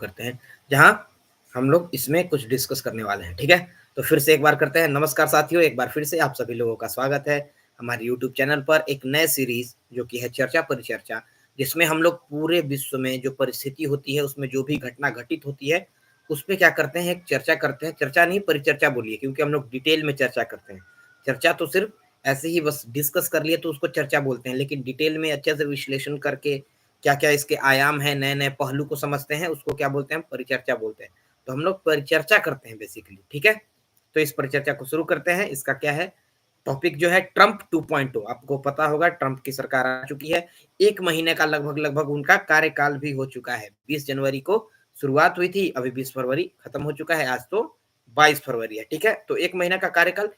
करते हैं, जहाँ हम लोग इसमें कुछ डिस्कस करने वाले हैं, ठीक है? तो फिर से एक बार करते हैं। नमस्कार साथियों, एक बार फिर से आप सभी लोगों का स्वागत है हमारे यूट्यूब चैनल पर एक नए सीरीज़ जो कि है चर्चा परिचर्चा, जिसमें हम लोग पूरे विश्व में जो परिस्थिति होती है, उसमें जो भी घटना घटित होती है, उस पे क्या करते हैं, एक चर्चा करते हैं। चर्चा नहीं, परिचर्चा बोलिए, क्योंकि हम लोग डिटेल में चर्चा करते हैं। चर्चा तो सिर्फ़ ऐसे ही बस डिस्कस कर लिए तो उसको चर्चा बोलते हैं, लेकिन डिटेल में अच्छे से विश्लेषण करके क्या-क्या इसके आयाम हैं, नए-नए पहलू को समझते हैं, उसको क्या बोलते हैं, परिचर्चा बोलते हैं। तो हम लोग परिचर्चा करते हैं बेसिकली, ठीक है? तो इस परिचर्चा को शुरू करते हैं। इसका क्या है, टॉपिक जो है ट्रंप 2.0। आपको पता होगा ट्रंप की सरकार आ चुकी है। 1 महीने का लगभग-लगभग उनका कार्यकाल भी हो चुका है। 20 जनवरी को शुरुआत हुई थी, अभी 20 फरवरी खत्म हो चुका है, आज तो 22 फरवरी है, ठीक है? तो 1 महीने का कार्यकाल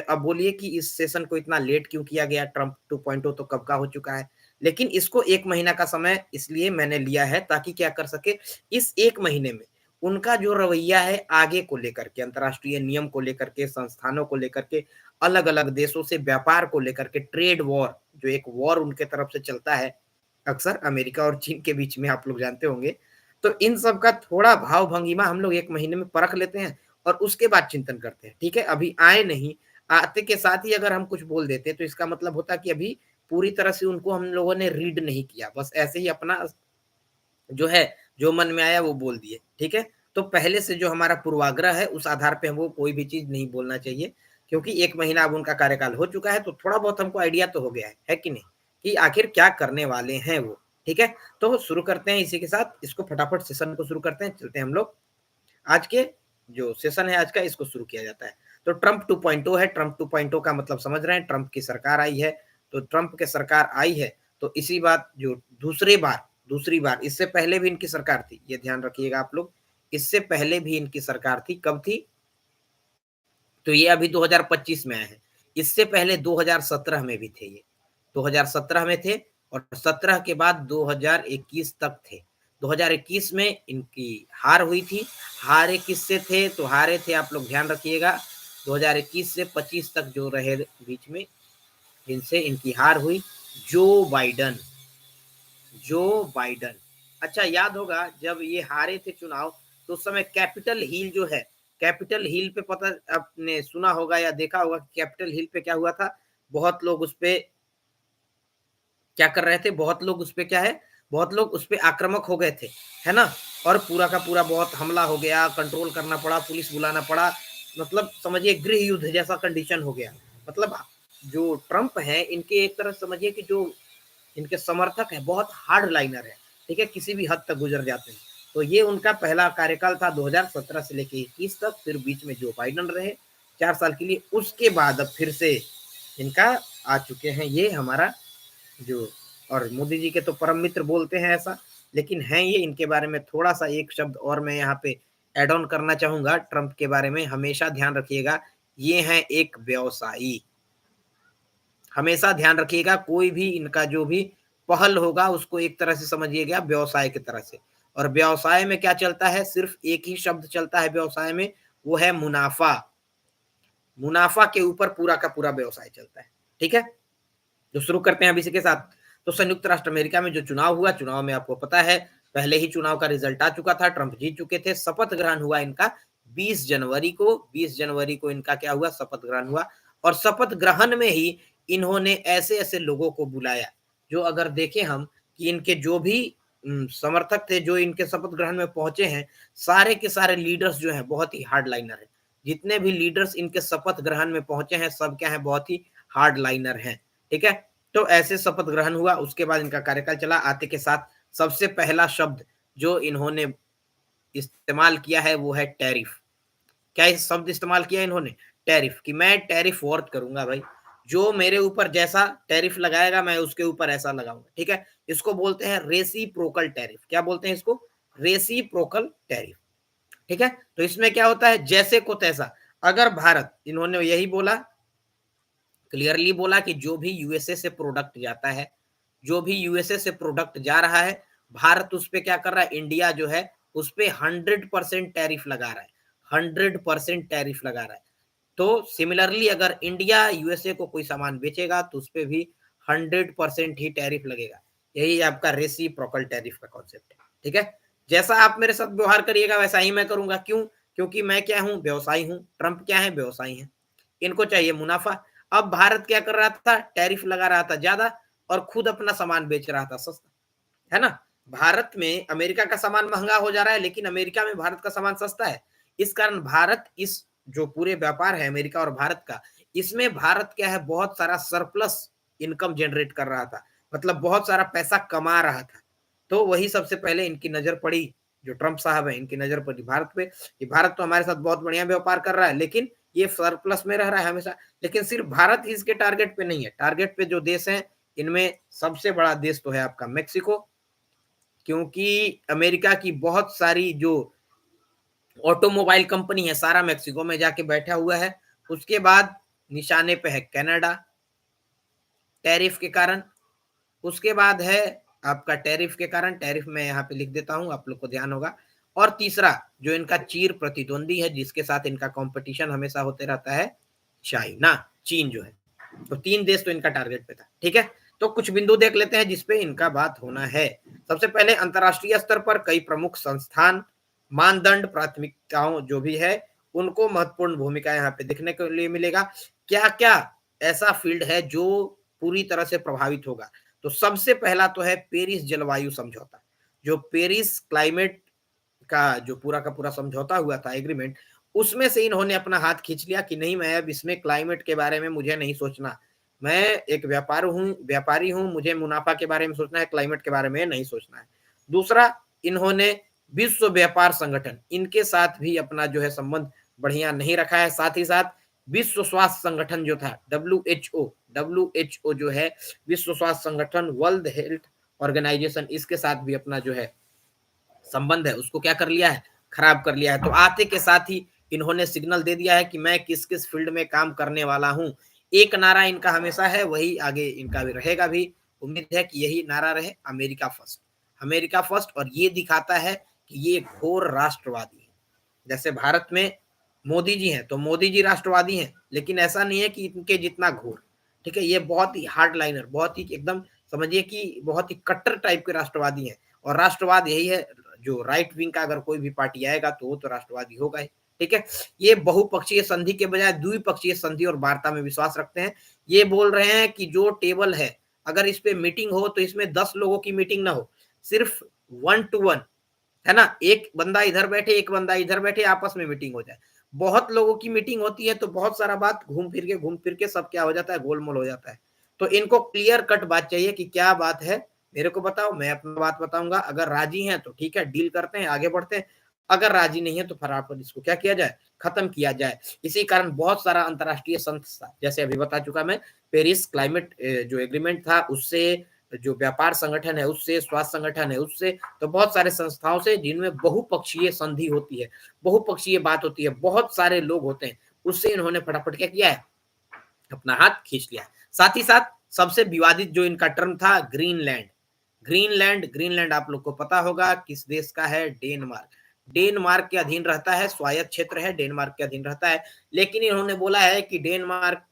अब बोलिए कि इस सेशन को इतना लेट क्यों किया गया? ट्रंप 2.0 तो कब का हो चुका है। लेकिन इसको 1 महीना का समय इसलिए मैंने लिया है ताकि क्या कर सके, इस 1 महीने में उनका जो रवैया है आगे को लेकर के, अंतर्राष्ट्रीय नियम को लेकर के, संस्थानों को लेकर के, अलग-अलग देशों से व्यापार को लेकर के, ट्रेड वॉर जो एक वॉर उनके तरफ से चलता है, अक्सर अमेरिका और चीन के बीच में, आप लोग जानते होंगे। तो इन सब का थोड़ा भाव-भंगिमा हम लोग 1 महीने में परख लेते हैं और उसके बाद चिंतन करते हैं, ठीक है? अभी आए नहीं, आते के साथ ही अगर हम कुछ बोल देते तो इसका मतलब होता कि अभी पूरी तरह से उनको हम लोगों ने रीड नहीं किया, बस ऐसे ही अपना जो है, जो मन में आया वो बोल दिए, ठीक है? तो पहले से जो हमारा पूर्वाग्रह है, उस आधार पे वो कोई भी चीज़ नहीं बोलना चाहिए, क्योंकि 1 महीना अब उनका कार्यकाल हो चुका है, तो थोड़ा बहुत हमको आइडिया तो हो गया है कि नहीं? कि आखिर क्या करने वाले हैं वो, ठीक है? तो शुरू करते हैं इसी के साथ, इसको फटाफट सेशन को शुरू करते हैं, चलते हैं हम लोग। आज के जो सेशन है आज का, इसको शुरू किया जाता है। तो ट्रंप 2.0 है, ट्रंप 2.0 का मतलब समझ रहे हैं, ट्रंप की सरकार आई है, तो ट्रंप की सरकार आई है, तो इसी बात जो दूसरी बार, इससे पहले भी इनकी सरकार थी, ये ध्यान रखिएगा आप लोग, इससे पहले भी इनकी सरकार थी, कब थी? तो ये अभी 2025 में आए हैं, इससे पहले 2017 में भी थे ये, 2017 में थे और 17 के बाद 2021 तक थे। 2021 में इनकी हार हुई थी, हारे किससे थे? तो हारे थे, आप लोग ध्यान रखिएगा, 2021 से 25 तक जो रहे बीच में, जिनसे इनकी हार हुई, जो बाइडन जो बाइडन। अच्छा, याद होगा जब ये हारे थे चुनाव, तो उस समय कैपिटल हिल जो है, कैपिटल हिल पे पता आपने सुना होगा या देखा होगा कि कैपिटल हिल पे क्या हुआ था? बहुत लोग उसपे क्या कर रहे थे? बहुत लोग उसपे क्या है, बहुत लोग उसपे आक्रामक हो गए थे, है ना? और पूरा का पूरा बहुत हमला हो गया, कंट्रोल करना पड़ा, पुलिस बुलाना पड़ा, मतलब समझिए गृह युद्ध जैसा कंडीशन हो गया। मतलब जो ट्रंप हैं, इनके एक तरह समझिए कि जो इनके समर्थक हैं, बहुत हार्ड लाइनर है, ठीक है? किसी भी हद तक गुजर जाते हैं। तो ये उनका पहला कार्यकाल था 2017 से लेके 21 तक, फिर बीच में जो बाइडेन रहे 4 साल के लिए, उसके बाद अब फिर से इनका आ चुके हैं ये हमारा जो, और मोदी जी के तो परम मित्र बोलते हैं ऐसा, लेकिन हैं ये, इनके बारे में थोड़ा-सा एक शब्द और मैं यहाँ पे ऐड ऑन करना चाहूँगा ट्रंप के बारे में, हमेशा ध्यान रखिएगा, ये हैं एक व्यवसायी। हमेशा ध्यान रखिएगा, कोई भी इनका जो भी पहल होगा उसको एक तरह से समझिएगा व्यवसाय की तरह से, और व्यवसाय में क्या चलता है, सिर्फ एक ही शब्द चलता है व्यवसाय में, वो है मुनाफा। मुनाफा के ऊपर पूरा का पूरा व्यवसाय चलता है, ठीक है? तो शुरू करते हैं अब इसी के साथ। तो संयुक्त राष्ट्र अमेरिका में जो चुनाव हुआ, चुनाव में आपको पता है पहले ही चुनाव का रिजल्ट आ चुका था, ट्रंप जीत चुके थे। शपथ ग्रहण हुआ इनका 20 जनवरी को, 20 जनवरी को इनका क्या हुआ, शपथ ग्रहण हुआ, और शपथ ग्रहण में ही इन्होंने ऐसे-ऐसे लोगों को बुलाया, जो अगर देखें हम कि इनके जो भी समर्थक थे, जो इनके शपथ ग्रहण में पहुंचे हैं, सारे के सारे लीडर्स जो हैं बहुत ही हार्ड लाइनर हैं। जितने भी लीडर्स इनके शपथ ग्रहण में पहुंचे हैं, सब क्या है, बहुत ही हार्ड लाइनर हैं, ठीक है? तो ऐसे शपथ ग्रहण हुआ, उसके बाद इनका कार्यकाल चला। आते के साथ सबसे पहला शब्द जो इन्होंने इस्तेमाल किया है वो है टैरिफ। क्या इस शब्द इस्तेमाल किया इन्होंने? टैरिफ, कि मैं टैरिफ वॉर करूंगा भाई, जो मेरे ऊपर जैसा टैरिफ लगाएगा मैं उसके ऊपर ऐसा लगाऊंगा, ठीक है? इसको बोलते हैं रेसिप्रोकल टैरिफ। क्या बोलते हैं इसको? रेसिप्रोकल टैरिफ, ठीक है? तो इसमें क्या होता है, जैसे को तैसा, अगर भारत, इन्होंने यही बोला, क्लियरली बोला कि जो भी यूएसए से प्रोडक्ट जाता है, जो भी यूएसए से प्रोडक्ट जा रहा है, भारत उस पे क्या कर रहा है, इंडिया जो है उस पे 100% टैरिफ लगा रहा है, 100% टैरिफ लगा रहा है। तो सिमिलरली अगर इंडिया यूएसए को कोई सामान बेचेगा तो उस पे भी 100% ही टैरिफ लगेगा। यही आपका रेसिप्रोकल टैरिफ का कॉन्सेप्ट है, ठीक है? जैसा आप मेरे साथ व्यवहार करिएगा वैसा ही मैं करूंगा। क्यों? क्योंकि मैं क्या हूं? व्यवसायी हूं। ट्रंप क्या है? व्यवसायी हैं। इनको चाहिए मुनाफा। अब भारत क्या कर रहा था? टैरिफ लगा रहा था ज्यादा और खुद अपना सामान बेच रहा था सस्ता, है ना? भारत में अमेरिका का सामान महंगा हो जा रहा है, लेकिन अमेरिका में भारत का सामान सस्ता है। इस कारण भारत इस जो पूरे व्यापार है अमेरिका और भारत का, इसमें भारत क्या है? बहुत सारा सरप्लस इनकम जनरेट कर रहा था, मतलब बहुत सारा पैसा कमा रहा था। तो वही सबसे पहले इनकी नजर पड़ी, जो ट्रंप साहब है इनकी नजर पड़ी भारत पे कि भारत तो हमारे साथ बहुत बढ़िया व्यापार कर रहा है, लेकिन ये सरप्लस में रह रहा है हमेशा। लेकिन सिर्फ भारत ही इसके टारगेट पे नहीं है। टारगेट पे जो देश है, इनमें सबसे बड़ा देश तो है आपका मेक्सिको, क्योंकि अमेरिका की बहुत सारी जो ऑटोमोबाइल कंपनी है सारा मेक्सिको में जाके बैठा हुआ है। उसके बाद निशाने पे है कनाडा, टैरिफ के कारण। उसके बाद है आपका टैरिफ के कारण, टैरिफ मैं यहाँ पे लिख देता हूँ, आप लोग को ध्यान होगा। और तीसरा जो इनका चीर प्रतिद्वंदी है, जिसके साथ इनका कंपटीशन हमेशा होते रहता है, चाइना, चीन जो है। तो 3 देश तो इनका टारगेट पे था, ठीक है। तो कुछ बिंदु देख लेते हैं जिसपे इनका बात होना है। सबसे पहले अंतर्राष्ट्रीय स्तर पर कई प्रमुख संस्थान, मानदंड, प्राथमिकताओं जो भी है, उनको महत्वपूर्ण भूमिका यहाँ पे देखने के लिए मिलेगा। क्या क्या ऐसा फील्ड है जो पूरी तरह से प्रभावित होगा? तो सबसे पहला तो है पेरिस जलवायु समझौता। जो पेरिस क्लाइमेट का जो पूरा का पूरा समझौता हुआ था, एग्रीमेंट, उसमें से इन्होंने अपना हाथ खींच लिया कि नहीं, मैं अब इसमें क्लाइमेट के बारे में मुझे नहीं सोचना। मैं एक व्यापारी हूँ, मुझे मुनाफा के बारे में सोचना है, क्लाइमेट के बारे में नहीं सोचना है। दूसरा, इन्होंने विश्व व्यापार संगठन, इनके साथ भी अपना जो है संबंध बढ़िया नहीं रखा है। साथ ही साथ विश्व स्वास्थ्य संगठन जो था, डब्ल्यू एच ओ जो है विश्व स्वास्थ्य संगठन, वर्ल्ड हेल्थ ऑर्गेनाइजेशन, इसके साथ भी अपना जो है संबंध है उसको क्या कर लिया है? खराब कर लिया है। तो आते के साथ ही इन्होंने सिग्नल दे दिया है कि मैं किस किस फील्ड में काम करने वाला हूं। एक नारा इनका हमेशा है, वही आगे इनका भी रहेगा भी। उम्मीद है कि यही नारा रहे, अमेरिका फर्स्ट, अमेरिका फर्स्ट। और ये दिखाता है कि ये घोर राष्ट्रवादी है। जैसे भारत में मोदी जी हैं, तो मोदी जी राष्ट्रवादी हैं, लेकिन ऐसा नहीं है कि इनके जितना घोर, ठीक है। ये बहुत ही हार्ड लाइनर, बहुत ही एकदम समझिए कि बहुत ही कट्टर टाइप के राष्ट्रवादी हैं। और राष्ट्रवाद यही है, जो राइट विंग का अगर कोई भी पार्टी आएगा तो वो तो राष्ट्रवादी होगा ही, ठीक है। ये बहुपक्षीय संधि के बजाय द्विपक्षीय संधि और वार्ता में विश्वास रखते हैं। ये बोल रहे हैं कि जो टेबल है, अगर इस पे मीटिंग हो तो इसमें 10 लोगों की मीटिंग ना हो, सिर्फ 1 to 1, है ना, एक बंदा इधर बैठे, एक बंदा इधर बैठे, आपस में मीटिंग हो जाए। बहुत लोगों की मीटिंग होती है तो बहुत सारा बात घूम फिर के सब क्या हो जाता है? गोलमोल हो जाता है। तो इनको क्लियर कट बात चाहिए कि क्या बात है, मेरे को बताओ, मैं अपना बात बताऊंगा। अगर राजी हैं तो ठीक है, डील करते हैं, आगे बढ़ते हैं। अगर राजी नहीं है तो फटाफट इसको क्या किया जाए? खत्म किया जाए। इसी कारण बहुत सारा अंतर्राष्ट्रीय संस्था, जैसे अभी बता चुका मैं, पेरिस क्लाइमेट जो एग्रीमेंट था उससे, जो व्यापार संगठन है उससे, स्वास्थ्य संगठन है उससे, तो बहुत सारे संस्थाओं से जिनमें बहुपक्षीय संधि होती है, बहुपक्षीय बात होती है, बहुत सारे लोग होते हैं, उससे इन्होंने फटाफट क्या किया है? अपना हाथ खींच लिया। साथ ही साथ सबसे विवादित जो इनका टर्म था, ग्रीनलैंड। ग्रीनलैंड आप लोग को पता होगा किस देश का है? डेनमार्क। डेनमार्क के अधीन रहता है, स्वायत्त क्षेत्र है, डेनमार्क के अधीन रहता है। लेकिन इन्होंने बोला है कि डेनमार्क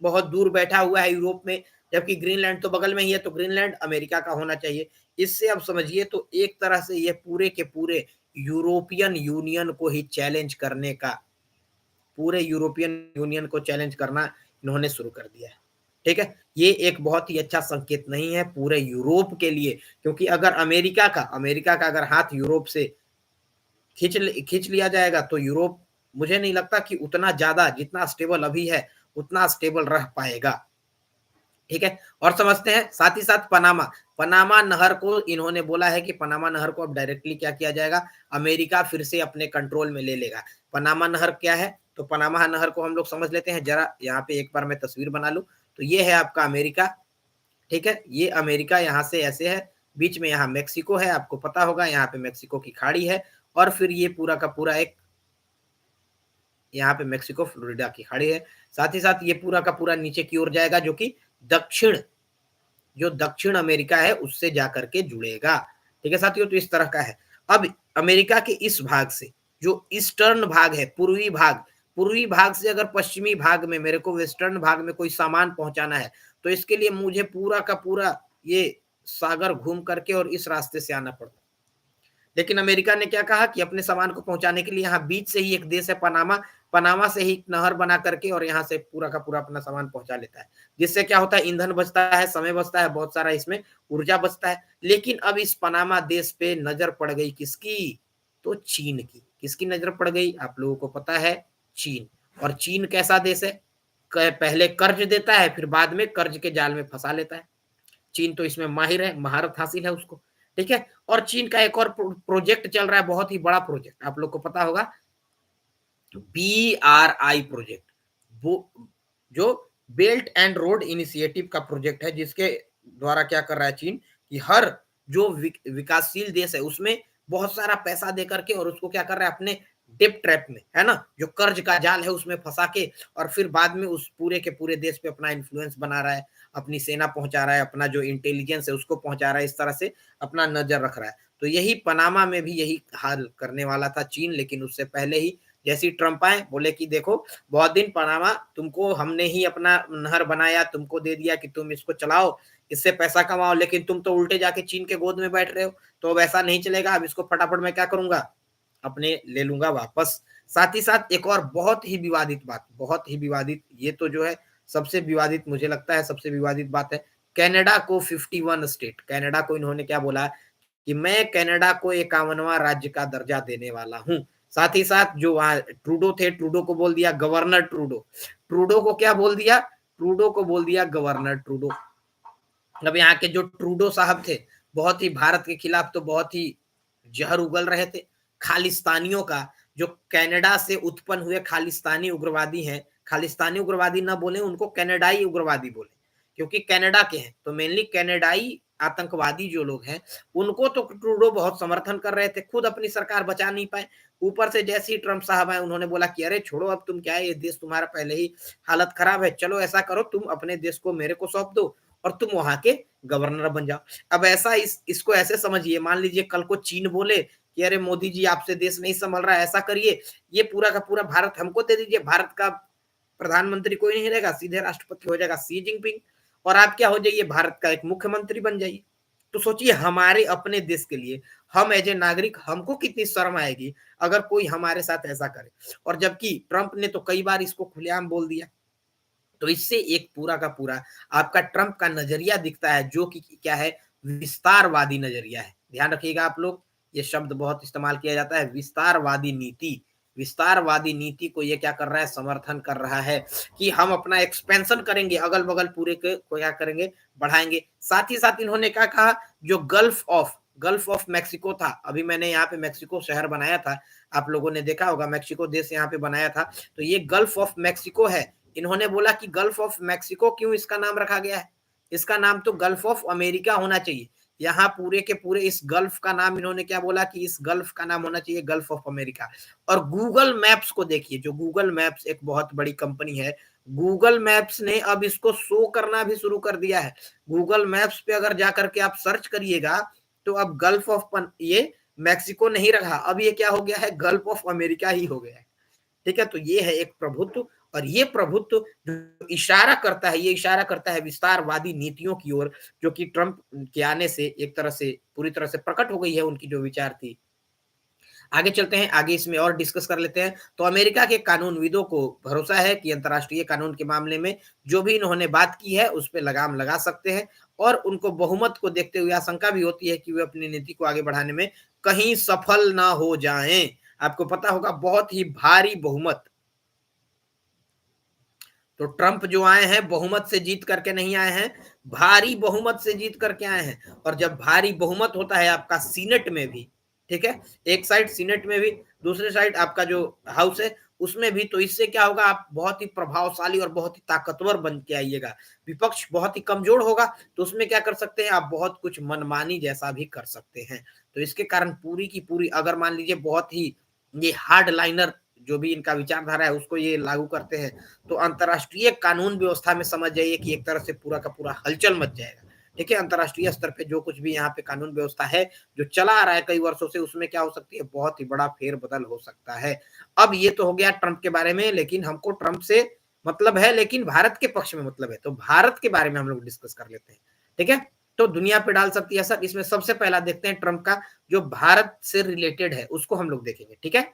बहुत दूर बैठा हुआ है यूरोप में, जबकि ग्रीनलैंड तो बगल में ही है, तो ग्रीनलैंड अमेरिका का होना चाहिए। इससे अब समझिए तो एक तरह से ये पूरे के पूरे यूरोपियन यूनियन को ही चैलेंज करने का, पूरे यूरोपियन यूनियन को चैलेंज करना इन्होंने शुरू कर दिया है, ठीक है। ये एक बहुत ही अच्छा संकेत नहीं है पूरे यूरोप के लिए, क्योंकि अगर अमेरिका का अगर हाथ यूरोप से खींच लिया जाएगा तो यूरोप, मुझे नहीं लगता कि उतना ज्यादा जितना स्टेबल अभी है उतना स्टेबल रह पाएगा, ठीक है। और समझते हैं साथ ही साथ पनामा नहर को इन्होंने बोला है कि पनामा नहर को अब डायरेक्टली क्या किया जाएगा? अमेरिका फिर से अपने कंट्रोल में ले लेगा। पनामा नहर क्या है? तो पनामा नहर को हम लोग समझ लेते हैं जरा। यहाँ पे एक बार मैं तस्वीर बना लूं, तो ये है आपका अमेरिका, ठीक है। ये अमेरिका यहाँ से ऐसे है, बीच में यहाँ मेक्सिको है, आपको पता होगा, यहाँ पे मेक्सिको की खाड़ी है। और फिर ये पूरा का पूरा एक, यहाँ पे मेक्सिको फ्लोरिडा की खाड़ी है। साथ ही साथ ये पूरा का पूरा नीचे की ओर जाएगा, जो कि दक्षिण जो दक्षिण अमेरिका है उससे जाकर के जुड़ेगा, ठीक है साथियों। तो इस तरह का है। अब अमेरिका के इस भाग से जो ईस्टर्न भाग है, पूर्वी भाग से अगर पश्चिमी भाग में मेरे को वेस्टर्न भाग में कोई सामान पहुंचाना है, तो इसके लिए मुझे पूरा का पूरा ये सागर घूम करके और इस रास्ते से आना पड़ता है। लेकिन अमेरिका ने क्या कहा कि अपने सामान को पहुंचाने के लिए यहाँ बीच से ही एक देश है पनामा, पनामा से ही नहर बना करके और यहाँ से पूरा का पूरा अपना सामान पहुंचा लेता है, जिससे क्या होता है ईंधन बचता है, समय बचता है, बहुत सारा इसमें ऊर्जा बचता है। लेकिन अब इस पनामा देश पे नजर पड़ गई किसकी? तो चीन की। किसकी नजर पड़ गई? आप लोगों को पता है, चीन। और चीन कैसा देश है? पहले कर्ज देता है, फिर बाद में कर्ज के जाल में फंसा लेता है। चीन तो इसमें माहिर है, महारत हासिल है उसको, ठीक है। और चीन का एक और प्रोजेक्ट चल रहा है, बहुत ही बड़ा प्रोजेक्ट, आप लोग को पता होगा, BRI प्रोजेक्ट, वो जो बेल्ट एंड रोड इनिशिएटिव का प्रोजेक्ट है, जिसके द्वारा क्या कर रहा है चीन कि हर जो विकासशील देश है उसमें बहुत सारा पैसा दे करके और उसको क्या कर रहा है अपने डेप ट्रैप में, है ना, जो कर्ज का जाल है उसमें फंसा के और फिर बाद में उस पूरे के पूरे देश पे अपना इन्फ्लुएंस बना रहा है, अपनी सेना पहुंचा रहा है, अपना जो इंटेलिजेंस है उसको पहुंचा रहा है, इस तरह से अपना नजर रख रहा है। तो यही पनामा में भी यही हाल करने वाला था चीन, लेकिन उससे पहले ही जैसे ही ट्रंप आए बोले कि देखो बहुत दिन पनामा तुमको हमने ही अपना नहर बनाया, तुमको दे दिया कि तुम इसको चलाओ, इससे पैसा कमाओ, लेकिन तुम तो उल्टे जाके चीन के गोद में बैठ रहे हो, तो अब ऐसा नहीं चलेगा, अब इसको फटाफट मैं क्या करूंगा, अपने ले लूंगा वापस। साथ ही साथ एक और बहुत ही विवादित बात, बहुत ही विवादित, ये तो जो है सबसे विवादित मुझे लगता है, सबसे विवादित बात है, कनाडा को 51 स्टेट, कनाडा को इन्होंने क्या बोला कि मैं कनाडा को 51वां राज्य का दर्जा देने वाला हूं। साथ ही साथ जो वहां ट्रूडो थे, ट्रूडो को बोल दिया गवर्नर ट्रूडो, ट्रूडो को क्या बोल दिया, ट्रूडो को बोल दिया गवर्नर ट्रूडो। अब यहाँ के जो ट्रूडो साहब थे, बहुत ही भारत के खिलाफ तो बहुत ही जहर उगल रहे थे। खालिस्तानियों का, जो कनाडा से उत्पन्न हुए खालिस्तानी उग्रवादी हैं, खालिस्तानी उग्रवादी ना बोले उनको, कनाडाई उग्रवादी बोले, क्योंकि कनाडा के हैं, तो मेनली कनाडाई आतंकवादी जो लोग हैं उनको तो ट्रूडो बहुत समर्थन कर रहे थे, खुद अपनी सरकार बचा नहीं पाए। ऊपर से जैसे ही ट्रंप साहब आए उन्होंने बोला कि अरे छोड़ो, अब तुम क्या है, ये देश तुम्हारा पहले ही हालत खराब है, चलो ऐसा करो तुम अपने देश को मेरे को सौंप दो और तुम वहां के गवर्नर बन जाओ। अब ऐसा इसको ऐसे समझिए, मान लीजिए कल को चीन बोले कि अरे मोदी जी आपसे देश नहीं संभल रहा है, ऐसा करिए, ये पूरा का पूरा भारत हमको दे दीजिए, भारत का प्रधानमंत्री कोई नहीं रहेगा, सीधे राष्ट्रपति हो जाएगा शी जिनपिंग, और आप क्या हो जाइए, भारत का एक मुख्यमंत्री बन जाइए। तो सोचिए हमारे अपने देश के लिए, हम एज ए नागरिक, हमको कितनी शर्म आएगी अगर कोई हमारे साथ ऐसा करे। और जबकि ट्रंप ने तो कई बार इसको खुलेआम बोल दिया। तो इससे एक पूरा का पूरा आपका ट्रंप का नजरिया दिखता है, जो कि क्या है, विस्तारवादी नजरिया है। ध्यान रखिएगा आप लोग, ये शब्द बहुत इस्तेमाल किया जाता है, विस्तारवादी नीति। विस्तारवादी नीति को ये क्या कर रहा है, समर्थन कर रहा है कि हम अपना एक्सपेंशन करेंगे, अगल बगल पूरे को क्या करेंगे, बढ़ाएंगे। साथ ही साथ इन्होंने क्या कहा, जो गल्फ ऑफ मैक्सिको था, अभी मैंने यहाँ पे मैक्सिको शहर बनाया था, आप लोगों ने देखा होगा, मैक्सिको देश यहाँ पे बनाया था, तो ये गल्फ ऑफ मैक्सिको है। इन्होंने बोला कि गल्फ ऑफ मैक्सिको क्यों इसका नाम रखा गया है, इसका नाम तो गल्फ ऑफ अमेरिका होना चाहिए। यहाँ पूरे के पूरे इस गल्फ का नाम इन्होंने क्या बोला कि इस गल्फ का नाम होना चाहिए गल्फ ऑफ अमेरिका। और गूगल मैप्स को देखिए, जो गूगल मैप्स एक बहुत बड़ी कंपनी है, गूगल मैप्स ने अब इसको शो करना भी शुरू कर दिया है। गूगल मैप्स पे अगर जाकर के आप सर्च करिएगा तो अब गल्फ ऑफ ये मैक्सिको नहीं रहा, अब ये क्या हो गया है, गल्फ ऑफ अमेरिका ही हो गया है। ठीक है, तो ये है एक प्रभुत्व, और ये प्रभुत्व जो इशारा करता है, ये इशारा करता है विस्तारवादी नीतियों की ओर, जो कि ट्रंप के आने से एक तरह से पूरी तरह से प्रकट हो गई है उनकी जो विचार थी। आगे चलते हैं, आगे इसमें और डिस्कस कर लेते हैं। तो अमेरिका के कानूनविदों को भरोसा है कि अंतर्राष्ट्रीय कानून के मामले में जो भी इन्होंने बात की है उस पर लगाम लगा सकते हैं, और उनको बहुमत को देखते हुए आशंका भी होती है कि वे अपनी नीति को आगे बढ़ाने में कहीं सफल ना हो जाएं। आपको पता होगा बहुत ही भारी बहुमत, तो ट्रंप जो आए हैं बहुमत से जीत करके नहीं आए हैं, भारी बहुमत से जीत करके आए हैं। और जब भारी बहुमत होता है आपका सीनेट में भी, ठीक है, एक साइड सीनेट में भी, दूसरे साइड आपका जो हाउस है उसमें भी, तो इससे क्या होगा, आप बहुत ही प्रभावशाली और बहुत ही ताकतवर बन के आइएगा। विपक्ष बहुत ही कमजोर होगा तो उसमें क्या कर सकते हैं आप, बहुत कुछ मनमानी जैसा भी कर सकते हैं। तो इसके कारण पूरी की पूरी, अगर मान लीजिए बहुत ही ये हार्ड लाइनर जो भी इनका विचारधारा है उसको ये लागू करते हैं, तो अंतर्राष्ट्रीय कानून व्यवस्था में समझ जाइए कि एक तरह से पूरा का पूरा हलचल मच जाएगा। ठीक है, अंतर्राष्ट्रीय स्तर पे जो कुछ भी यहाँ पे कानून व्यवस्था है जो चला आ रहा है कई वर्षों से, उसमें क्या हो सकती है, बहुत ही बड़ा फेरबदल हो सकता है। अब ये तो हो गया ट्रंप के बारे में, लेकिन हमको ट्रंप से मतलब है, लेकिन भारत के पक्ष में मतलब है, तो भारत के बारे में हम लोग डिस्कस कर लेते हैं। ठीक है, तो दुनिया पे डाल सकती है असर। इसमें सबसे पहला देखते हैं ट्रंप का, जो भारत से रिलेटेड है उसको हम लोग देखेंगे, ठीक है।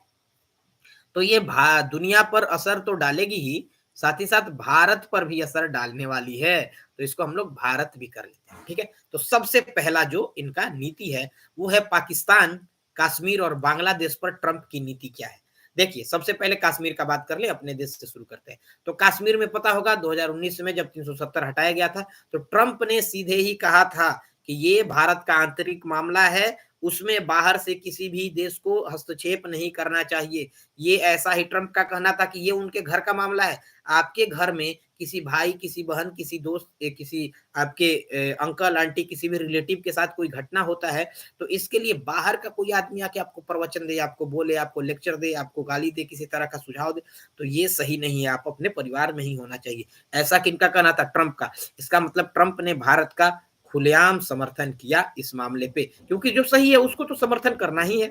तो ये दुनिया पर असर तो डालेगी ही, साथ ही साथ भारत पर भी असर डालने वाली है। तो इसको हम लोग भारत भी कर लेते हैं, ठीक है। तो सबसे पहला जो इनका नीति है वो है पाकिस्तान, कश्मीर और बांग्लादेश पर ट्रंप की नीति क्या है। देखिए, सबसे पहले कश्मीर का बात कर ले, अपने देश से शुरू करते हैं। तो कश्मीर में पता होगा 2019 में जब 370 हटाया गया था, तो ट्रंप ने सीधे ही कहा था कि ये भारत का आंतरिक मामला है, उसमें बाहर से किसी भी देश को हस्तक्षेप नहीं करना चाहिए। ये ऐसा ही ट्रंप का कहना था कि ये उनके घर का मामला है। आपके घर में किसी भाई, किसी बहन, किसी दोस्त, किसी आपके अंकल, आंटी, किसी भी रिलेटिव के साथ कोई घटना होता है, तो इसके लिए बाहर का कोई आदमी आके आपको प्रवचन दे, आपको बोले, आपको लेक्चर दे, आपको गाली दे, किसी तरह का सुझाव दे, तो ये सही नहीं है। आप अपने परिवार में ही होना चाहिए। ऐसा किनका कहना था? ट्रंप का। इसका मतलब ट्रंप ने भारत का खुलेआम समर्थन किया इस मामले पे, क्योंकि जो सही है उसको तो समर्थन करना ही है,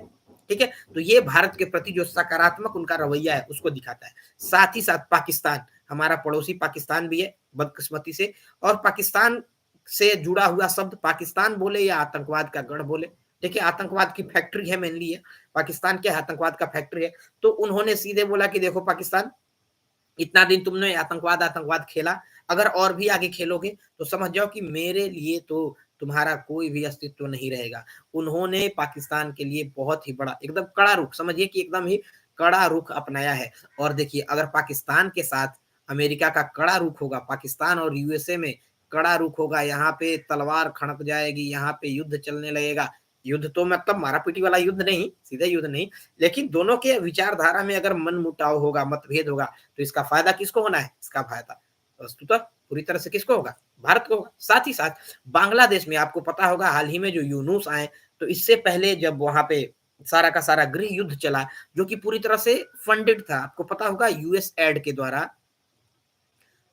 ठीक है। तो ये भारत के प्रति जो सकारात्मक उनका रवैया है उसको दिखाता है। साथ ही साथ पाकिस्तान, हमारा पड़ोसी पाकिस्तान भी है बदकिस्मती से, और पाकिस्तान से जुड़ा हुआ शब्द पाकिस्तान बोले या आतंकवाद का गढ़ बोले, देखिए आतंकवाद की फैक्ट्री है मेनली है पाकिस्तान, क्या आतंकवाद का फैक्ट्री है। तो उन्होंने सीधे बोला कि देखो पाकिस्तान, इतना दिन तुमने आतंकवाद आतंकवाद खेला, अगर और भी आगे खेलोगे तो समझ जाओ कि मेरे लिए तो तुम्हारा कोई भी अस्तित्व नहीं रहेगा। उन्होंने पाकिस्तान के लिए बहुत ही बड़ा एकदम कड़ा रुख, समझिए कि एकदम ही कड़ा रुख अपनाया है। और देखिए, अगर पाकिस्तान के साथ अमेरिका का कड़ा रुख होगा, पाकिस्तान और यूएसए में कड़ा रुख होगा, यहाँ पे तलवार खड़क जाएगी, यहाँ पे युद्ध चलने लगेगा। युद्ध तो मतलब मारा-पीटी वाला युद्ध नहीं, सीधा युद्ध नहीं, लेकिन दोनों के विचारधारा में अगर मनमुटाव होगा, मतभेद होगा, तो इसका फायदा किसको होना है? इसका फायदा वस्तुतः पूरी तरह से किसको होगा? भारत को होगा। साथ ही साथ बांग्लादेश में आपको पता होगा हाल ही में जो यूनुस आए, तो इससे पहले जब वहां पे सारा का सारा गृह युद्ध चला, जो कि पूरी तरह से फंडेड था, आपको पता होगा यूएस एड के द्वारा,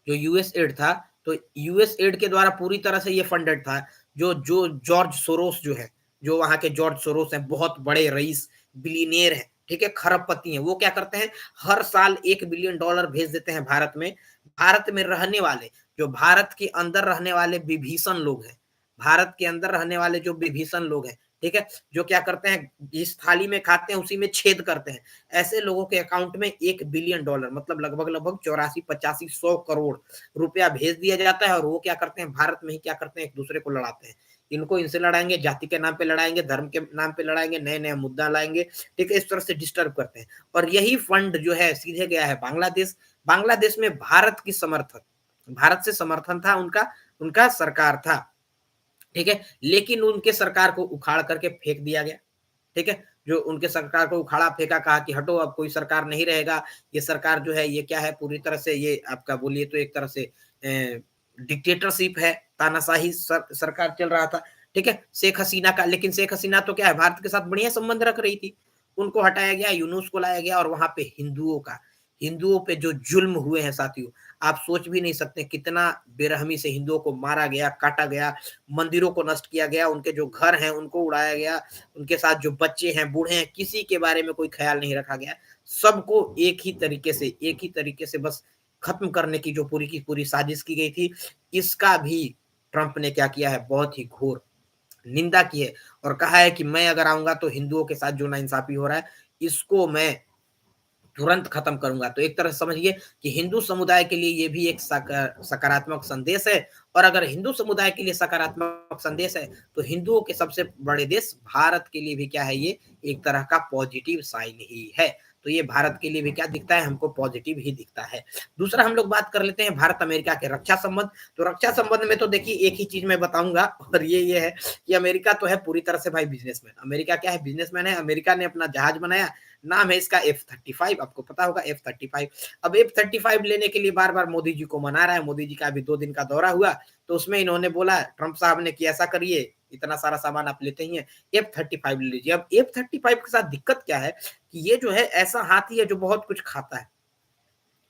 जो यूएस एड था, तो यूएस एड के द्वारा पूरी तरह से ये फंडेड था। जो जो जॉर्ज सोरोस जो है, जो वहां के जॉर्ज सोरोस हैं, बहुत बड़े रईस, बिलियनियर हैं, ठीक है, खरबपति हैं, वो क्या करते हैं, हर साल $1 बिलियन भेज देते हैं भारत में। भारत में रहने वाले, जो भारत के अंदर रहने वाले विभीषण लोग हैं, भारत के अंदर रहने वाले जो विभीषण लोग हैं, ठीक है, जो क्या करते हैं, जिस थाली में खाते हैं उसी में छेद करते हैं, ऐसे लोगों के अकाउंट में $1 बिलियन, मतलब लगभग लगभग 84-85-100 करोड़ रुपया भेज दिया जाता है। और वो क्या करते हैं, भारत में ही क्या करते हैं, एक दूसरे को लड़ाते हैं। इनको इनसे लड़ाएंगे, जाति के नाम पे लड़ाएंगे, धर्म के नाम पे लड़ाएंगे, नए नए मुद्दा लाएंगे, ठीक है, इस तरह से डिस्टर्ब करते हैं। और यही फंड जो है सीधे गया है बांग्लादेश। बांग्लादेश में भारत की समर्थन, भारत से समर्थन था उनका, उनका सरकार था, ठीक है, लेकिन उनके सरकार को उखाड़ करके फेंक दिया गया, ठीक है। जो उनके सरकार को उखाड़ा फेंका, कहा कि हटो, अब कोई सरकार नहीं रहेगा, ये सरकार जो है ये क्या है, पूरी तरह से ये आपका बोलिए तो एक तरह से डिक्टेटरशिप है, तानाशाही सरकार चल रहा था, ठीक है, शेख हसीना का। लेकिन शेख हसीना तो क्या है, भारत के साथ बढ़िया संबंध रख रही थी। उनको हटाया गया, यूनुस को लाया गया, और वहां पे हिंदुओं पे जो जुल्म हुए हैं साथियों, आप सोच भी नहीं सकते कितना बेरहमी से हिंदुओं को मारा गया, काटा गया, मंदिरों को नष्ट किया गया, उनके जो घर हैं उनको उड़ाया गया, उनके साथ जो बच्चे हैं, बूढ़े हैं, किसी के बारे में कोई ख्याल नहीं रखा गया। सबको एक ही तरीके से बस खत्म करने की जो पूरी की पूरी साजिश की गई थी, इसका भी ट्रंप ने क्या किया है, बहुत ही घोर निंदा की है। और कहा है कि मैं अगर आऊंगा तो हिंदुओं के साथ जो नाइंसाफी हो रहा है, इसको मैं तुरंत खत्म करूंगा। तो एक तरह से समझिए कि हिंदू समुदाय के लिए ये भी एक सकारात्मक संदेश है। और अगर हिंदू समुदाय के लिए सकारात्मक संदेश है, तो हिंदुओं के सबसे बड़े देश भारत के लिए भी क्या है, ये एक तरह का पॉजिटिव साइन ही है। तो ये भारत के लिए भी क्या दिखता है, हमको पॉजिटिव ही दिखता है। दूसरा हम लोग बात कर लेते हैं भारत अमेरिका के रक्षा संबंध। तो रक्षा संबंध में तो देखिए एक ही चीज मैं बताऊंगा, और ये है कि अमेरिका तो है पूरी तरह से भाई बिजनेसमैन। अमेरिका क्या है, बिजनेसमैन है। अमेरिका ने अपना जहाज बनाया, नाम है इसका F-35, आपको पता होगा F-35। अब F-35 लेने के लिए बार बार मोदी जी को मना रहा है। मोदी जी का अभी 2 दिन का दौरा हुआ, तो उसमें इन्होंने बोला, ट्रंप साहब ने कि ऐसा करिए, इतना सारा सामान आप लेते ही हैं, F-35 ले लीजिए। अब F-35 के साथ दिक्कत क्या है कि ये जो है ऐसा हाथी है जो बहुत कुछ खाता है,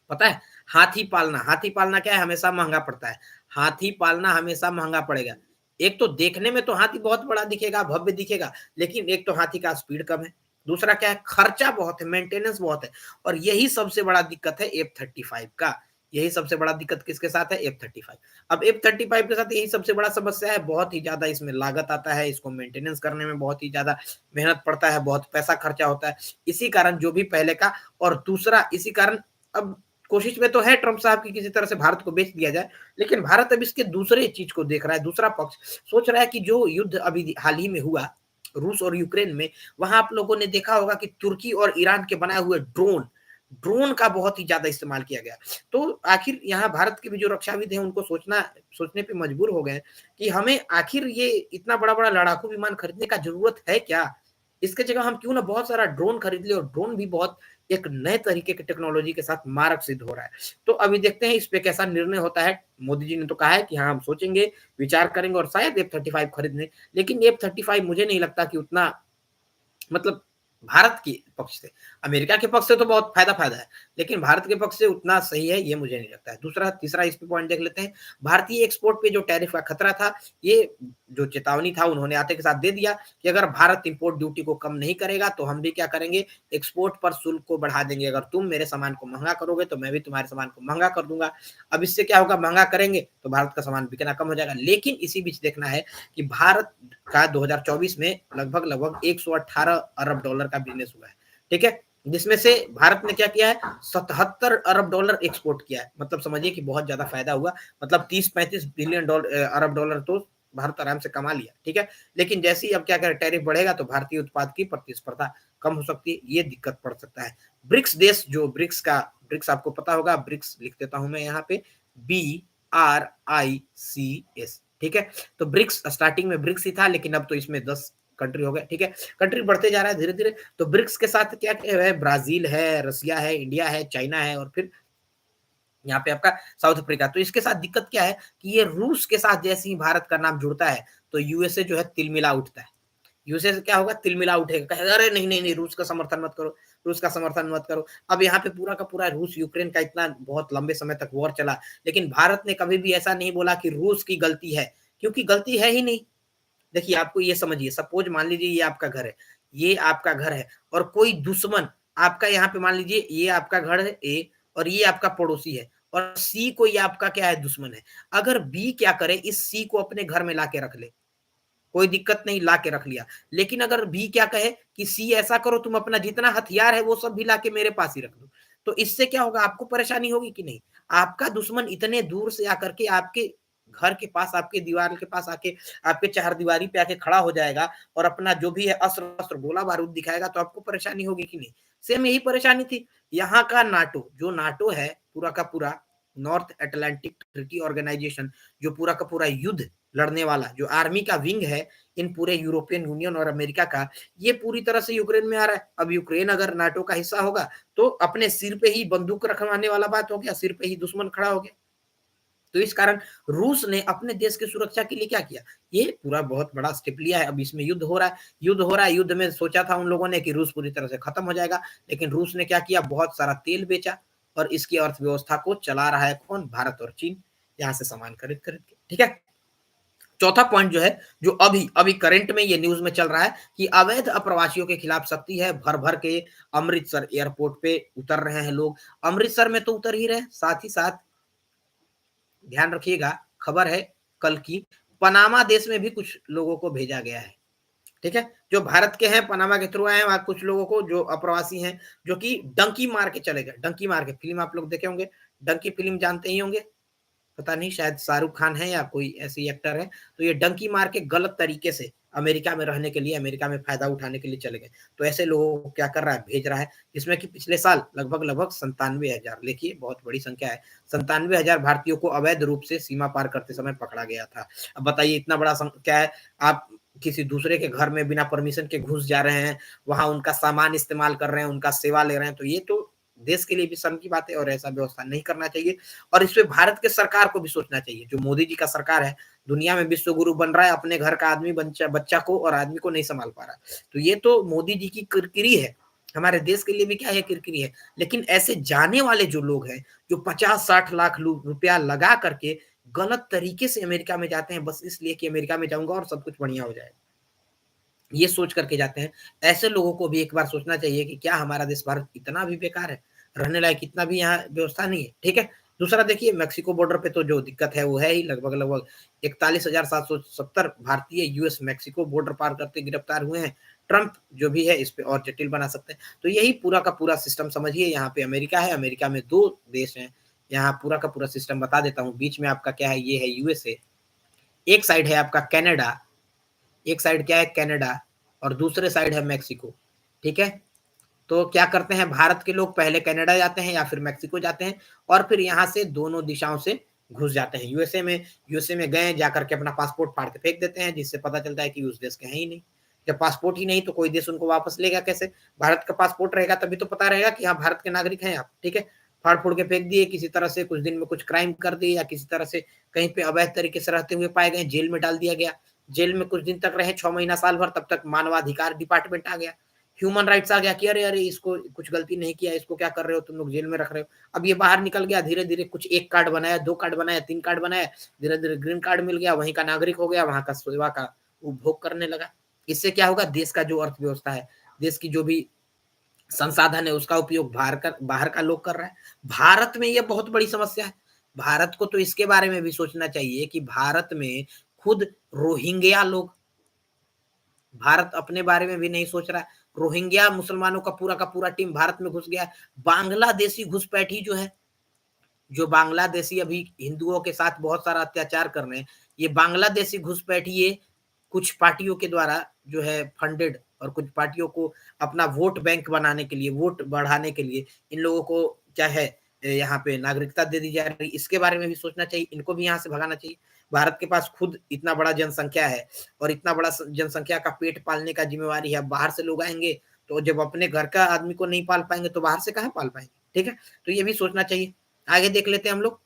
पता है। हाथी पालना क्या है, हमेशा महंगा पड़ता है। हाथी पालना हमेशा महंगा पड़ेगा। एक तो देखने में तो हाथी बहुत बड़ा दिखेगा, भव्य दिखेगा, लेकिन एक तो हाथी का स्पीड कम है, दूसरा क्या है, खर्चा बहुत है, मेंटेनेंस बहुत है। और यही सबसे बड़ा दिक्कत है F-35 का। यही सबसे बड़ा दिक्कत किसके साथ है? F-35। अब F-35 के साथ यही सबसे बड़ा समस्या है, बहुत ही ज़्यादा इसमें लागत आता है, इसको मेंटेनेंस करने में बहुत ही ज़्यादा मेहनत पड़ता है, बहुत पैसा खर्चा होता है। इसी कारण जो भी पहले का, और दूसरा इसी कारण अब कोशिश में तो है ट्रम्प साहब की किसी तरह से भारत को बेच दिया जाए, लेकिन भारत अब इसके दूसरे चीज़ को देख रहा है, दूसरा पक्ष सोच रहा है कि जो युद्ध अभी हाल ही में हुआ, रूस और यूक्रेन में, वहाँ आप लोगों ने देखा होगा कि तुर्की और ईरान के बनाए हुए ड्रोन का बहुत ही ज़्यादा इस्तेमाल किया गया। तो आखिर यहाँ भारत के भी जो रक्षाविद हैं उनको सोचने पे मजबूर हो गए कि हमें आखिर ये इतना बड़ा-बड़ा लड़ाकू विमान खरीदने का ज़रूरत है क्या? इसके जगह हम क्यों ना बहुत सारा ड्रोन खरीद लें, और ड्रोन भी बहुत एक नए तरीके की टेक्नोलॉजी के साथ मारक सिद्ध हो रहा है। तो अभी देखते हैं इस पे कैसा निर्णय होता है। मोदी जी ने तो कहा है कि हाँ, हम सोचेंगे, विचार करेंगे और शायद F-35 खरीद लें। लेकिन F-35 मुझे नहीं लगता कि उतना, मतलब भारत के पक्ष से, अमेरिका के पक्ष से तो बहुत फ़ायदा है, लेकिन भारत के पक्ष से उतना सही है, ये मुझे नहीं लगता है। दूसरा तीसरा इस पे पॉइंट देख लेते हैं, भारतीय एक्सपोर्ट पे जो टैरिफ का खतरा था, ये जो चेतावनी था उन्होंने आते के साथ दे दिया कि अगर भारत इम्पोर्ट ड्यूटी को कम नहीं करेगा, तो हम भी क्या करेंगे, एक्सपोर्ट पर शुल्क को बढ़ा देंगे। अगर तुम मेरे सामान को महँगा करोगे, तो मैं भी तुम्हारे सामान को महँगा कर दूँगा। अब इससे क्या होगा, महँगा करेंगे, तो भारत का सामान बिकना कम हो जाएगा। लेकिन इसी बीच देखना है कि भारत का 2024 में लगभग 118 अरब डॉलर का बिज़नेस हुआ है, ठीक है? जिसमें से भारत ने क्या किया है, 77 अरब डॉलर एक्सपोर्ट किया है। मतलब समझिए कि बहुत ज़्यादा फ़ायदा हुआ, मतलब 30-35 बिलियन अरब डॉलर तो भारत आराम से कमा लिया, ठीक है? लेकिन जैसे ही अब क्या करें, टैरिफ बढ़ेगा तो भारतीय उत्पाद की प्रतिस्पर्धा कम हो सकती है, ये दिक्कत पड़ सकता है। ब्रिक्स देश, जो ब्रिक्स आपको पता होगा, ब्रिक्स लिख देता हूँ मैं यहाँ पे, BRICS, ठीक है? तो ब्रिक्स स्टार्टिंग में ब्रिक्स ही था, लेकिन अब तो इसमें 10 कंट्री हो गए, ठीक है? कंट्री बढ़ते जा रहा है धीरे-धीरे। तो ब्रिक्स के साथ क्या-क्या है, ब्राज़ील है, रसिया है, इंडिया है, चाइना है, और फिर यहाँ पे आपका साउथ अफ्रीका। तो इसके साथ दिक्कत क्या है कि ये रूस के साथ जैसे ही भारत का नाम जुड़ता है, तो यूएसए जो है तिलमिला उठता है। यूएसए से क्या होगा, तिलमिला उठेगा, कहेगा अरे नहीं, नहीं, नहीं, रूस का समर्थन मत करो, रूस का समर्थन मत करो। अब यहाँ पे पूरा का पूरा रूस यूक्रेन का इतना बहुत लंबे समय तक वॉर चला, लेकिन भारत ने कभी भी ऐसा नहीं बोला कि रूस की गलती है, क्योंकि गलती है ही नहीं। देखिए, आपको ये समझिए, सपोज़ मान लीजिए ये आपका घर है, ये आपका घर है, और कोई दुश्मन आपका यहाँ पे, मान लीजिए ये आपका घर है ए, और ये आपका पड़ोसी है, और सी कोई आपका क्या है, दुश्मन है। अगर बी क्या करे, इस सी को अपने घर में लाके रख ले, कोई दिक्कत नहीं, ला के रख लिया। लेकिन अगर बी क्या कहे कि सी ऐसा करो, तुम अपना जितना हथियार है वो सब भी लाके मेरे पास ही रख दो। तो इससे क्या होगा, आपको परेशानी होगी कि नहीं? आपका दुश्मन इतने दूर से आकर के आपके घर के पास, आपके दीवार के पास आके, आपके चहारदीवारी पे आके खड़ा हो जाएगा, और अपना जो भी है अस्त्र-वस्त्र, गोला-बारूद दिखाएगा, तो आपको परेशानी होगी कि नहीं? सेम यही परेशानी थी। यहाँ का नाटो, जो नाटो है पूरा का पूरा, नॉर्थ अटलांटिक ट्रीटी ऑर्गेनाइजेशन, जो पूरा का पूरा युद्ध लड़ने वाला जो आर्मी का विंग है इन पूरे यूरोपियन यूनियन और अमेरिका का, ये पूरी तरह से यूक्रेन में आ रहा है। अब यूक्रेन अगर नाटो का हिस्सा होगा, तो अपने सिर पे ही बंदूक रखवाने वाला बात हो गया, सिर पे ही दुश्मन खड़ा हो गया। तो इस कारण रूस ने अपने देश की सुरक्षा के लिए क्या किया, ये पूरा बहुत बड़ा स्टेप लिया है। अब इसमें युद्ध हो रहा है, युद्ध में सोचा था उन लोगों ने कि रूस पूरी तरह से खत्म हो जाएगा, लेकिन रूस ने क्या किया, बहुत सारा तेल बेचा, और इसकी अर्थव्यवस्था को चला रहा है कौन, भारत और चीन, यहाँ से सामान खरीद के, ठीक है? चौथा पॉइंट जो है, जो अभी अभी करंट में ये न्यूज में चल रहा है कि अवैध अप्रवासियों के खिलाफ सख्ती है, भर भर के अमृतसर एयरपोर्ट पे उतर रहे हैं लोग। अमृतसर में तो उतर ही रहे, साथ ही साथ ध्यान रखिएगा, खबर है कल की, पनामा देश में भी कुछ लोगों को भेजा गया है, ठीक है? जो भारत के हैं, पनामा के थ्रू आए हैं, वहाँ कुछ लोगों को जो अप्रवासी हैं, जो कि डंकी मार के चले गए। डंकी मार के, फिल्म आप लोग देखे होंगे, डंकी फिल्म जानते ही होंगे, पता नहीं शायद शाहरुख खान है या कोई ऐसी एक्टर है। तो ये डंकी मार के गलत तरीके से अमेरिका में रहने के लिए, अमेरिका में फ़ायदा उठाने के लिए चले गए। तो ऐसे लोगों को क्या कर रहा है, भेज रहा है, जिसमें कि पिछले साल लगभग 97,000, देखिए बहुत बड़ी संख्या है, 97,000 भारतीयों को अवैध रूप से सीमा पार करते समय पकड़ा गया था। अब बताइए, इतना बड़ा क्या है, आप किसी दूसरे के घर में बिना परमिशन के घुस जा रहे हैं, वहाँ उनका सामान इस्तेमाल कर रहे हैं, उनका सेवा ले रहे हैं, तो ये तो देश के लिए भी शर्म की बात है, और ऐसा व्यवस्था नहीं करना चाहिए। और इस पे भारत के सरकार को भी सोचना चाहिए, जो मोदी जी का सरकार है, दुनिया में विश्व गुरु बन रहा है, अपने घर का आदमी बच्चा को और आदमी को नहीं संभाल पा रहा। तो ये तो मोदी जी की किरकिरी है, हमारे देश के लिए भी क्या है, किरकिरी है। लेकिन ऐसे जाने वाले जो लोग हैं, जो 50-60 लाख रुपया लगा करके गलत तरीके से अमेरिका में जाते हैं, बस इसलिए कि अमेरिका में जाऊंगा और सब कुछ बढ़िया हो जाएगा, ये सोच करके जाते हैं। ऐसे लोगों को भी एक बार सोचना चाहिए कि क्या हमारा देश भारत इतना भी बेकार है, रहने लायक इतना भी यहाँ व्यवस्था नहीं है, ठीक है? दूसरा देखिए मेक्सिको बॉर्डर पे तो जो दिक्कत है वो है ही, लगभग 41,770 भारतीय यूएस मेक्सिको बॉर्डर पार करते गिरफ्तार हुए हैं। ट्रंप जो भी है इस पे और जटिल बना सकते हैं। तो यही पूरा का पूरा सिस्टम समझिए, यहाँ पे अमेरिका है, अमेरिका में 2 देश हैं। यहाँ पूरा का पूरा सिस्टम बता देता हूँ। बीच में आपका क्या है, ये है यूएसए, एक साइड है आपका कनाडा, एक साइड क्या है कनाडा और दूसरे साइड है मेक्सिको, ठीक है? तो क्या करते हैं भारत के लोग, पहले कनाडा जाते हैं या फिर मेक्सिको जाते हैं और फिर यहाँ से दोनों दिशाओं से घुस जाते हैं यूएसए में। यूएसए में गए, जाकर के अपना पासपोर्ट फाड़ के फेंक देते हैं, जिससे पता चलता है कि उस देश के हैं ही नहीं। जब पासपोर्ट ही नहीं तो कोई देश उनको वापस लेगा कैसे? भारत का पासपोर्ट रहेगा तभी तो पता रहेगा कि हाँ भारत के नागरिक हैं आप, ठीक है? फाड़ फूड़ के फेंक दिए, किसी तरह से कुछ दिन में कुछ क्राइम कर दिए या किसी तरह से कहीं पे अवैध तरीके से रहते हुए पाए गए, जेल में डाल दिया गया। जेल में कुछ दिन तक रहे, 6 महीना साल भर, तब तक मानवाधिकार डिपार्टमेंट आ गया, ह्यूमन राइट्स आ गया कि अरे अरे इसको कुछ गलती नहीं किया, इसको क्या कर रहे हो तुम लोग, जेल में रख रहे हो। अब ये बाहर निकल गया, धीरे धीरे कुछ 1 कार्ड बनाया, 2 कार्ड बनाया, 3 कार्ड बनाया, धीरे धीरे ग्रीन कार्ड मिल गया, वहीं का नागरिक हो गया, वहां का सेवा का उपभोग करने लगा। इससे क्या होगा, देश का जो अर्थव्यवस्था है, देश की जो भी संसाधन है, उसका उपयोग बाहर का लोग कर रहा है। भारत में ये बहुत बड़ी समस्या है। भारत को तो इसके बारे में भी सोचना चाहिए कि भारत में खुद रोहिंग्या लोग, भारत अपने बारे में भी नहीं सोच रहा है। रोहिंग्या मुसलमानों का पूरा टीम भारत में घुस गया है। बांग्लादेशी घुसपैठी जो है, जो बांग्लादेशी अभी हिंदुओं के साथ बहुत सारा अत्याचार कर रहे हैं, ये बांग्लादेशी घुसपैठी ये कुछ पार्टियों के द्वारा जो है फंडेड, और कुछ पार्टियों को अपना वोट बैंक बनाने के लिए, वोट बढ़ाने के लिए इन लोगों को क्या है यहाँ पे नागरिकता दे दी जा रही है। इसके बारे में भी सोचना चाहिए, इनको भी यहाँ से भगाना चाहिए। भारत के पास खुद इतना बड़ा जनसंख्या है और इतना बड़ा जनसंख्या का पेट पालने का जिम्मेवारी है। बाहर से लोग आएंगे तो जब अपने घर का आदमी को नहीं पाल पाएंगे तो बाहर से कहाँ पाल पाएंगे, ठीक है? तो ये भी सोचना चाहिए। आगे देख लेते हैं हम लोग,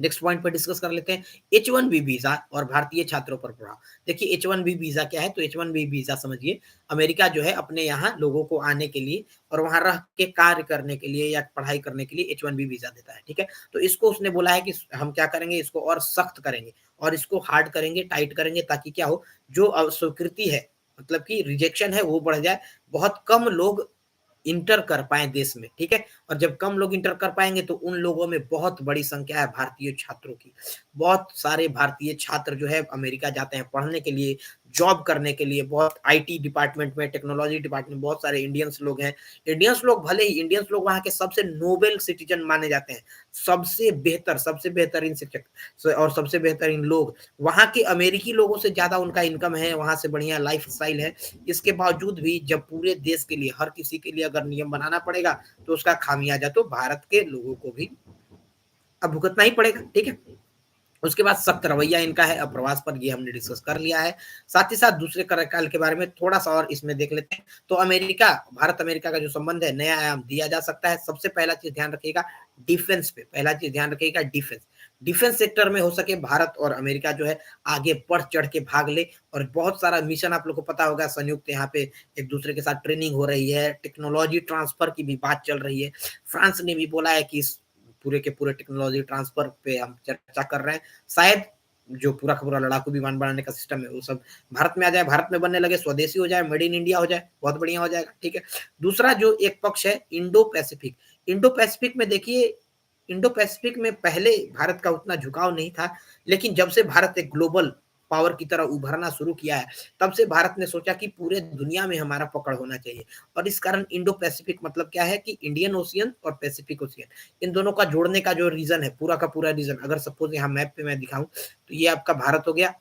नेक्स्ट पॉइंट पर डिस्कस कर लेते हैं H1B वीजा और भारतीय छात्रों पर प्रभाव। देखिए H1B वीजा क्या है, तो H1B वीजा समझिए, अमेरिका जो है अपने यहाँ लोगों को आने के लिए और वहां रह के कार्य करने के लिए या पढ़ाई करने के लिए H1B वीजा देता है, ठीक है? तो इसको उसने बोला है कि हम क्या करेंगे, इसको और सख्त करेंगे और इसको हार्ड करेंगे, टाइट करेंगे, ताकि क्या हो, जो अस्वीकृति है, मतलब कि रिजेक्शन है, वो बढ़ जाए। बहुत कम लोग इंटर कर पाए देश में, ठीक है? और जब कम लोग इंटर कर पाएंगे तो उन लोगों में बहुत बड़ी संख्या है भारतीय छात्रों की। बहुत सारे भारतीय छात्र जो है अमेरिका जाते हैं पढ़ने के लिए, जॉब करने के लिए। बहुत आईटी डिपार्टमेंट में, टेक्नोलॉजी डिपार्टमेंट, बहुत सारे इंडियंस लोग हैं। इंडियंस लोग, भले ही इंडियंस लोग वहाँ के सबसे नोबेल सिटीजन माने जाते हैं, सबसे बेहतरीन शिक्षक और सबसे बेहतरीन लोग, वहाँ के अमेरिकी लोगों से ज्यादा उनका इनकम है, वहाँ से बढ़िया लाइफ स्टाइल है। इसके बावजूद भी जब पूरे देश के लिए, हर किसी के लिए अगर नियम बनाना पड़ेगा तो उसका खामियाजा तो भारत के लोगों को भी अब भुगतना ही पड़ेगा, ठीक है? उसके बाद सख्त रवैया इनका है अप्रवास पर, ये हमने डिस्कस कर लिया है। साथ ही साथ दूसरे कार्यकाल के बारे में थोड़ा सा और इसमें देख लेते हैं। तो अमेरिका, भारत अमेरिका का जो संबंध है, नया आयाम दिया जा सकता है। सबसे पहला चीज ध्यान रखिएगा डिफेंस पे, पहला चीज ध्यान रखिएगा डिफेंस। डिफेंस सेक्टर में हो सके भारत और अमेरिका जो है आगे बढ़ चढ़ के भाग ले, और बहुत सारा मिशन आप लोग को पता होगा संयुक्त, यहाँ पे एक दूसरे के साथ ट्रेनिंग हो रही है, टेक्नोलॉजी ट्रांसफर की भी बात चल रही है। फ्रांस ने भी बोला है कि इस पूरे के पूरे टेक्नोलॉजी ट्रांसफर पे हम चर्चा कर रहे हैं। शायद जो पूरा का पूरा लड़ाकू विमान बनाने का सिस्टम है वो सब भारत में आ जाए, भारत में बनने लगे, स्वदेशी हो जाए, मेड इन इंडिया हो जाए, बहुत बढ़िया हो जाएगा, ठीक है? दूसरा जो एक पक्ष है इंडो पैसिफिक। इंडो पैसिफिक में देखिए, इंडो पैसिफिक में पहले भारत का उतना झुकाव नहीं था, लेकिन जब से भारत एक ग्लोबल पावर की तरह उभरना शुरू किया है, तब से भारत ने सोचा कि पूरे दुनिया में हमारा पकड़ होना चाहिए। और इस कारण इंडो पैसिफिक मतलब क्या है कि इंडियन ओशियन और पैसिफिक ओशियन, इन दोनों का जोड़ने का जो रीजन है, पूरा का पूरा रीजन, अगर सपोज यहाँ मैप पे मैं दिखाऊं तो ये आपका भारत हो गया,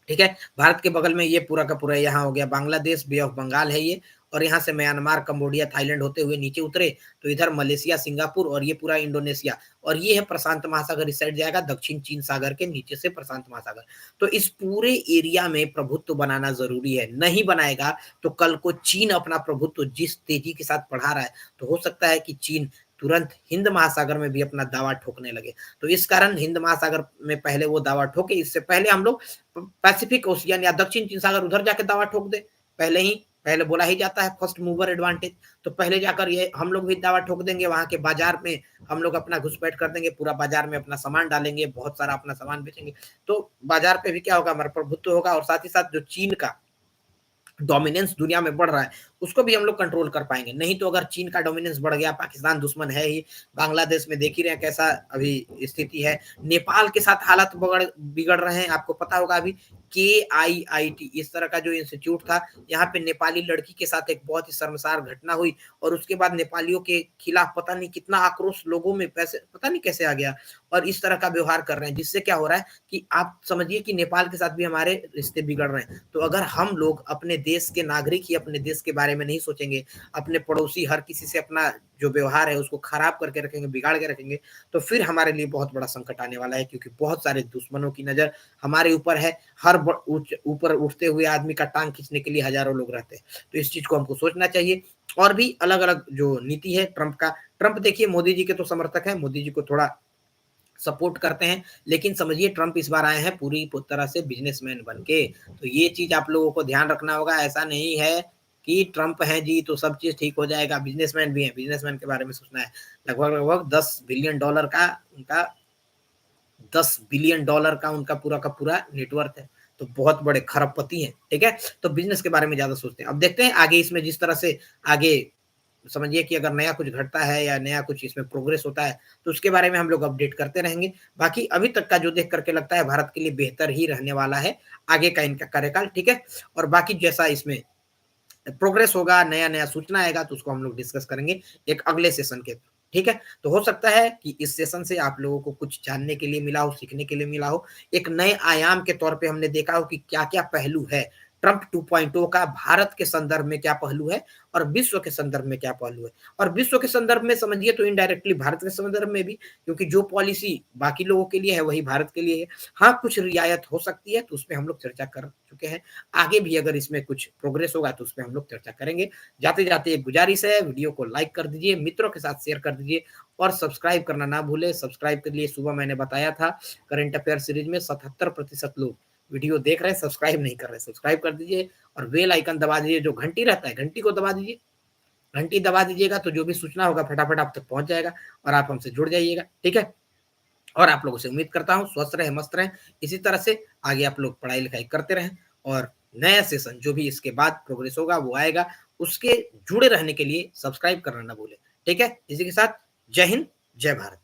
ठीक है? भारत के बगल में ये पूरा का पूरा यहाँ हो गया बांग्लादेश, बे ऑफ बंगाल है ये, और यहाँ से म्यांमार, कंबोडिया, थाईलैंड होते हुए नीचे उतरे तो इधर मलेशिया, सिंगापुर, और ये पूरा इंडोनेशिया, और ये है प्रशांत महासागर, इस साइड जाएगा दक्षिण चीन सागर के नीचे से प्रशांत महासागर। तो इस पूरे एरिया में प्रभुत्व बनाना जरूरी है, नहीं बनाएगा तो कल को चीन अपना प्रभुत्व जिस तेजी के साथ बढ़ा रहा है, तो हो सकता है कि चीन तुरंत हिंद महासागर में भी अपना दावा ठोकने लगे। तो इस कारण हिंद महासागर में पहले वो दावा ठोके, इससे पहले हम लोग पैसिफिक ओशियन या दक्षिण चीन सागर उधर जाके दावा ठोक दे, पहले बोला ही जाता है फर्स्ट मूवर एडवांटेज। तो पहले जाकर ये हम लोग भी दावा ठोक देंगे, वहां के बाजार में हम लोग अपना घुसपैठ कर देंगे, पूरा बाजार में अपना सामान डालेंगे, बहुत सारा अपना सामान बेचेंगे, तो बाजार पे भी क्या होगा, हमारा प्रभुत्व होगा। और साथ ही साथ जो चीन का डोमिनेंस दुनिया में बढ़ रहा है, उसको भी हम लोग कंट्रोल कर पाएँगे। नहीं तो अगर चीन का डोमिनेंस बढ़ गया, पाकिस्तान दुश्मन है ही, बांग्लादेश में देख ही रहे हैं कैसा अभी स्थिति है। नेपाल के साथ हालात बिगड़ रहे हैं, आपको पता होगा अभी KIIT इस तरह का जो इंस्टीट्यूट था, यहाँ पे नेपाली लड़की के साथ एक बहुत ही शर्मसार घटना हुई और उसके बाद नेपालियों के खिलाफ पता नहीं कितना आक्रोश लोगों में पैसे पता नहीं कैसे आ गया और इस तरह का व्यवहार कर रहे हैं, जिससे क्या हो रहा है कि आप समझिए कि नेपाल के साथ भी हमारे रिश्ते बिगड़ रहे हैं। तो अगर हम लोग अपने देश के नागरिक ही अपने देश के बारे में नहीं सोचेंगे, अपने पड़ोसी हर किसी से अपना जो व्यवहार है उसको खराब करके रखेंगे, बिगाड़ के रखेंगे, तो फिर हमारे लिए बहुत बड़ा संकट आने वाला है क्योंकि बहुत सारे दुश्मनों की नज़र हमारे ऊपर है। हर ऊपर उठते हुए आदमी का टांग खींचने के लिए हज़ारों लोग रहते हैं। तो इस चीज़ को हमको सोचना चाहिए और भी अलग-अलग जो नीति है ट्रंप का, ट्रंप देखिए मोदी जी के तो समर्थक हैं, मोदी जी को थोड़ा सपोर्ट करते हैं, लेकिन समझिए ट्रंप इस बार आए हैं पूरी तरह से बिज़नेसमैन बन के। तो ये चीज़ आप लोगों को ध्यान रखना होगा, ऐसा नहीं है कि ट्रंप हैं जी तो सब चीज़ ठीक हो जाएगा, बिज़नेसमैन भी हैं, बिज़नेसमैन के बारे में सोचना है। लगभग-लगभग 10 बिलियन डॉलर का उनका 10 बिलियन डॉलर का उनका पूरा का पूरा नेटवर्थ है। तो बहुत बड़े खरबपति हैं, ठीक है? तो बिज़नेस के बारे में ज़्यादा सोचते हैं। अब देखते हैं आगे इसमें जिस तरह से आगे समझिए कि अगर नया कुछ घटता है या नया कुछ इसमें प्रोग्रेस होता है, तो उसके बारे में हम लोग अपडेट करते रहेंगे। बाकी अभी तक का जो देख कर के लगता है भारत के लिए बेहतर ही रहने वाला है, आगे का इनका कार्यकाल, ठीक है? और बाकी जैसा इसमें प्रोग्रेस होगा, नया-नया सूचना आएगा तो उसको हम लोग डिस्कस करेंगे एक अगले सेशन के, ठीक है? तो हो सकता है कि इस सेशन से आप लोगों को कुछ जानने के लिए मिला हो, सीखने के लिए मिला हो, एक नए आयाम के तौर पे हमने देखा हो कि क्या-क्या पहलू है, ट्रंप 2.0 का भारत के संदर्भ में क्या पहलू है और विश्व के संदर्भ में क्या पहलू है। और विश्व के संदर्भ में समझिए तो इनडायरेक्टली भारत के संदर्भ में भी क्योंकि जो पॉलिसी बाकी लोगों के लिए है, वही भारत के लिए है। हाँ, कुछ रियायत हो सकती है, तो उसपे हम लोग चर्चा कर चुके हैं। आगे भी अगर इसमें कुछ प्रोग्रेस होगा तो उसपे हम लोग चर्चा करेंगे। जाते-जाते एक गुजारिश है, वीडियो को लाइक कर दीजिए, मित्रों के साथ शेयर कर दीजिए और सब्सक्राइब करना ना भूलें। सब्सक्राइब के लिए सुबह मैंने बताया था करंट अफेयर सीरीज़ में 77% लोग वीडियो देख रहे हैं, सब्सक्राइब नहीं कर रहे हैं। सब्सक्राइब कर दीजिए और बेल आइकन दबा दीजिए, जो घंटी रहता है, घंटी को दबा दीजिए। घंटी दबा दीजिएगा तो जो भी सूचना होगा फटाफट आप तक पहुँच जाएगा और आप हमसे जुड़ जाइएगा, ठीक है? और आप लोगों से उम्मीद करता हूँ स्वस्थ रहें, मस्त रहें। इसी तरह से आगे आप लोग पढ़ाई-लिखाई करते रहें और नया सेशन जो भी इसके बाद प्रोग्रेस होगा वो आएगा, उसके जुड़े रहने के लिए सब्सक्राइब करना ना भूलें। ठीक है? इसी के साथ जय हिंद, जय भारत।